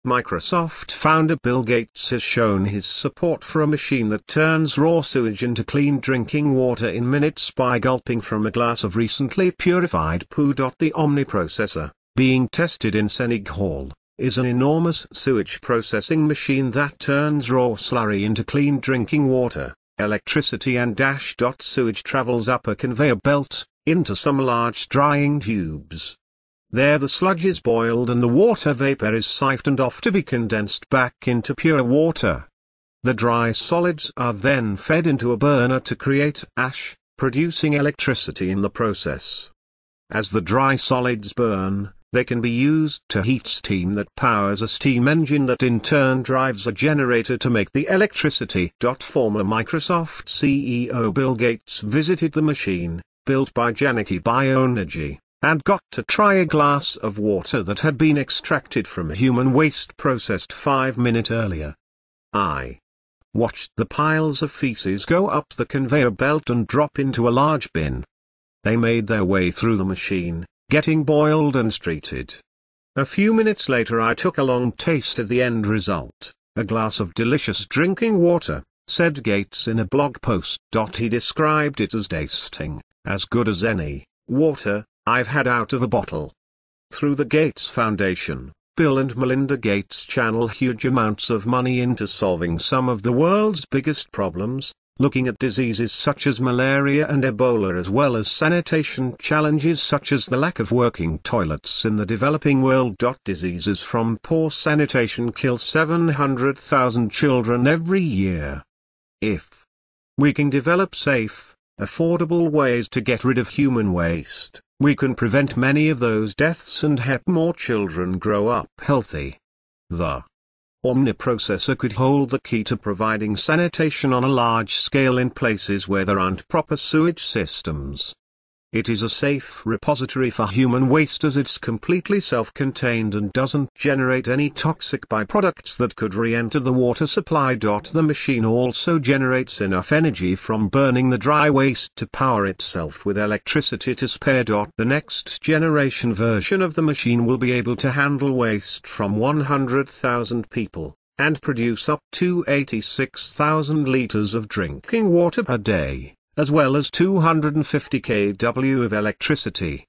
Microsoft founder Bill Gates has shown his support for a machine that turns raw sewage into clean drinking water in minutes by gulping from a glass of recently purified poo.The Omniprocessor, being tested in Senegal, is an enormous sewage processing machine that turns raw slurry into clean drinking water. Electricity and ash.Sewage travels up a conveyor belt, into some large drying tubes. There the sludge is boiled and the water vapor is siphoned off to be condensed back into pure water. The dry solids are then fed into a burner to create ash, producing electricity in the process. As the dry solids burn, they can be used to heat steam that powers a steam engine that in turn drives a generator to make the electricity.Former. Microsoft CEO Bill Gates visited the machine, built by Janicki Bioenergy, and got to try a glass of water that had been extracted from human waste processed 5 minutes earlier. I watched the piles of feces go up the conveyor belt and drop into a large bin. They made their way through the machine, getting boiled and treated. A few minutes later I took a long taste of the end result, a glass of delicious drinking water, said Gates in a blog post. He described it as tasting as good as any water I've had out of a bottle. Through the Gates Foundation, Bill and Melinda Gates channel huge amounts of money into solving some of the world's biggest problems, looking at diseases such as malaria and Ebola as well as sanitation challenges such as the lack of working toilets in the developing world. Diseases from poor sanitation kill 700,000 children every year. If we can develop safe, affordable ways to get rid of human waste, we can prevent many of those deaths and help more children grow up healthy. The Omniprocessor could hold the key to providing sanitation on a large scale in places where there aren't proper sewage systems. It is a safe repository for human waste as it's completely self-contained and doesn't generate any toxic byproducts that could re-enter the water supply. The machine also generates enough energy from burning the dry waste to power itself with electricity to spare. The next generation version of the machine will be able to handle waste from 100,000 people, and produce up to 86,000 litres of drinking water per day, as well as 250 kW of electricity.